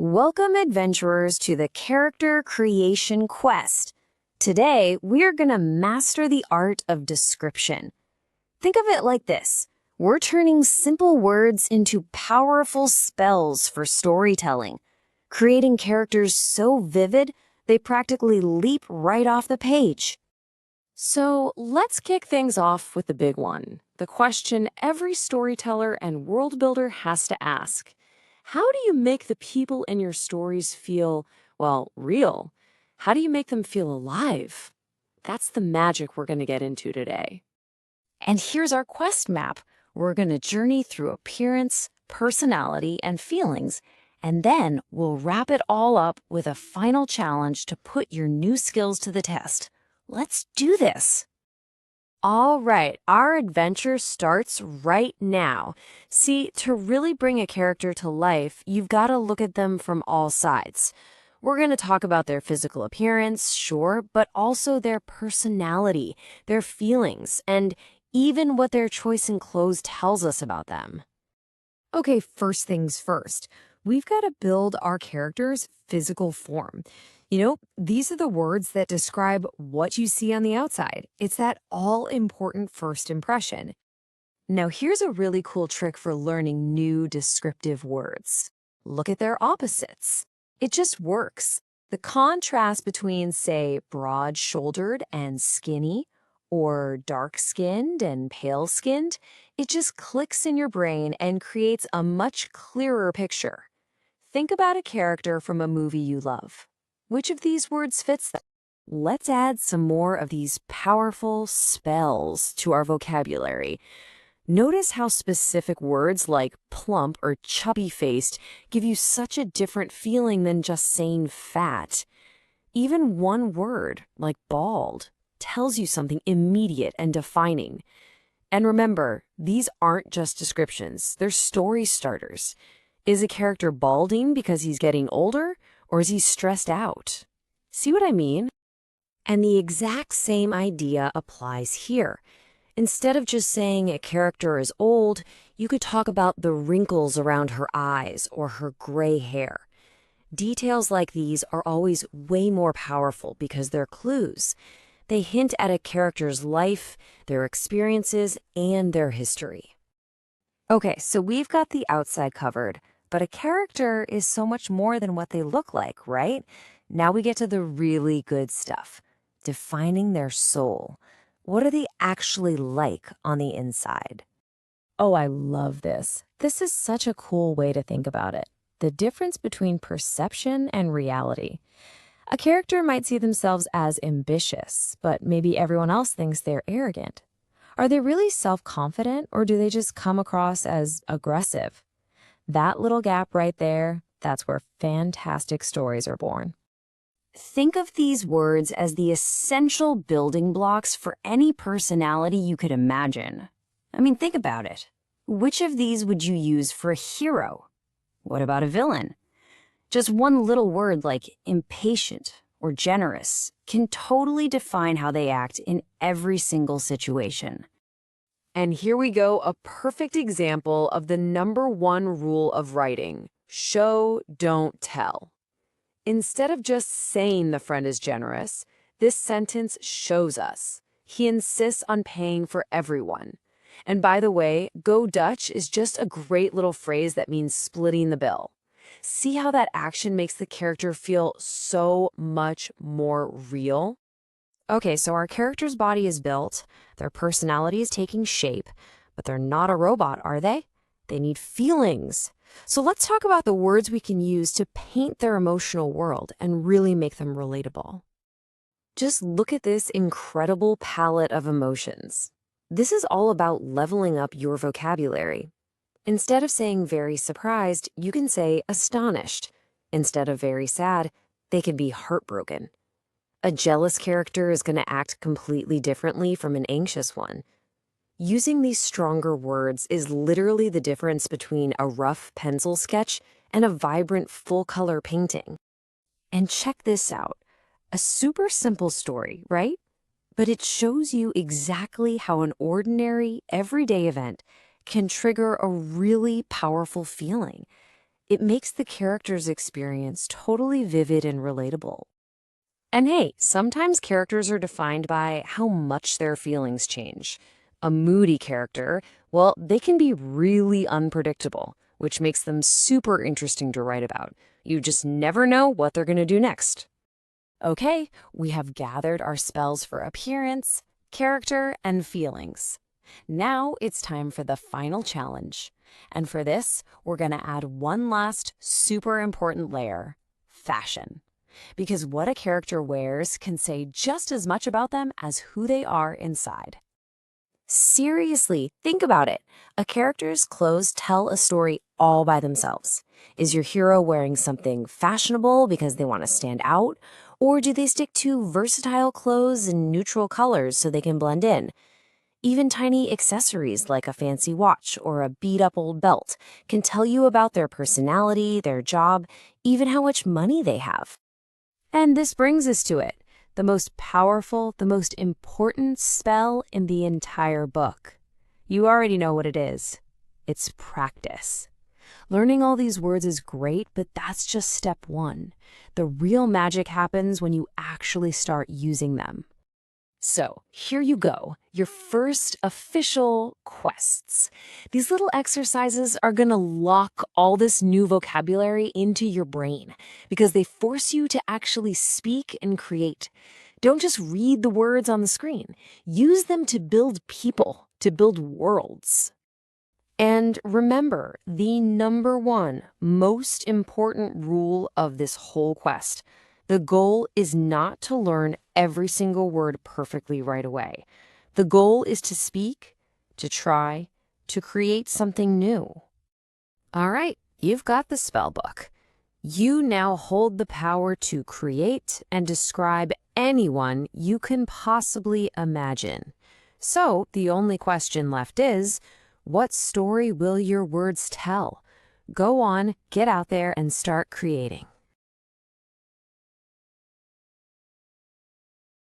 Welcome, adventurers, to the Character Creation Quest. Today, we're going to master the art of description. Think of it like this. We're turning simple words into powerful spells for storytelling, creating characters so vivid they practically leap right off the page. So let's kick things off with the big one, the question every storyteller and world builder has to ask. How do you make the people in your stories feel, well, real? How do you make them feel alive? That's the magic we're going to get into today. And here's our quest map. We're going to journey through appearance, personality, and feelings, and then we'll wrap it all up with a final challenge to put your new skills to the test. Let's do this. All right, our adventure starts right now. See, to really bring a character to life, you've got to look at them from all sides. We're going to talk about their physical appearance, sure, but also their personality, their feelings, and even what their choice in clothes tells us about them. Okay, first things first. We've got to build our character's physical form. These are the words that describe what you see on the outside. It's that all-important first impression. Now, here's a really cool trick for learning new descriptive words. Look at their opposites. It just works. The contrast between, say, broad-shouldered and skinny, or dark-skinned and pale-skinned, it just clicks in your brain and creates a much clearer picture. Think about a character from a movie you love. Which of these words fits them? Let's add some more of these powerful spells to our vocabulary. Notice how specific words like plump or chubby-faced give you such a different feeling than just saying fat. Even one word, like bald, tells you something immediate and defining. And remember, these aren't just descriptions, they're story starters. Is a character balding because he's getting older? Or is he stressed out? See what I mean? And the exact same idea applies here. Instead of just saying a character is old, you could talk about the wrinkles around her eyes or her gray hair. Details like these are always way more powerful because they're clues. They hint at a character's life, their experiences, and their history. Okay, so we've got the outside covered. But a character is so much more than what they look like, right? Now we get to the really good stuff, defining their soul. What are they actually like on the inside? Oh, I love this. This is such a cool way to think about it. The difference between perception and reality. A character might see themselves as ambitious, but maybe everyone else thinks they're arrogant. Are they really self-confident, or do they just come across as aggressive? That little gap right there, that's where fantastic stories are born. Think of these words as the essential building blocks for any personality you could imagine. Think about it. Which of these would you use for a hero? What about a villain? Just one little word like impatient or generous can totally define how they act in every single situation. And here we go, a perfect example of the #1 rule of writing: show, don't tell. Instead of just saying the friend is generous, this sentence shows us. He insists on paying for everyone. And by the way, go Dutch is just a great little phrase that means splitting the bill. See how that action makes the character feel so much more real? Okay, so our character's body is built, their personality is taking shape, but they're not a robot, are they? They need feelings. So let's talk about the words we can use to paint their emotional world and really make them relatable. Just look at this incredible palette of emotions. This is all about leveling up your vocabulary. Instead of saying very surprised, you can say astonished. Instead of very sad, they can be heartbroken. A jealous character is going to act completely differently from an anxious one. Using these stronger words is literally the difference between a rough pencil sketch and a vibrant full-color painting. And check this out. A super simple story, right? But it shows you exactly how an ordinary, everyday event can trigger a really powerful feeling. It makes the character's experience totally vivid and relatable. And hey, sometimes characters are defined by how much their feelings change. A moody character, well, they can be really unpredictable, which makes them super interesting to write about. You just never know what they're going to do next. Okay, we have gathered our spells for appearance, character, and feelings. Now it's time for the final challenge. And for this, we're going to add one last super important layer: fashion. Because what a character wears can say just as much about them as who they are inside. Seriously, think about it. A character's clothes tell a story all by themselves. Is your hero wearing something fashionable because they want to stand out? Or do they stick to versatile clothes and neutral colors so they can blend in? Even tiny accessories like a fancy watch or a beat-up old belt can tell you about their personality, their job, even how much money they have. And this brings us to it, the most powerful, the most important spell in the entire book. You already know what it is. It's practice. Learning all these words is great, but that's just step one. The real magic happens when you actually start using them. So here you go, your first official quests. These little exercises are going to lock all this new vocabulary into your brain because they force you to actually speak and create. Don't just read the words on the screen. Use them to build people, to build worlds. And remember, the number one most important rule of this whole quest: the goal is not to learn every single word perfectly right away. The goal is to speak, to try, to create something new. All right, you've got the spell book. You now hold the power to create and describe anyone you can possibly imagine. So the only question left is, what story will your words tell? Go on, get out there and start creating.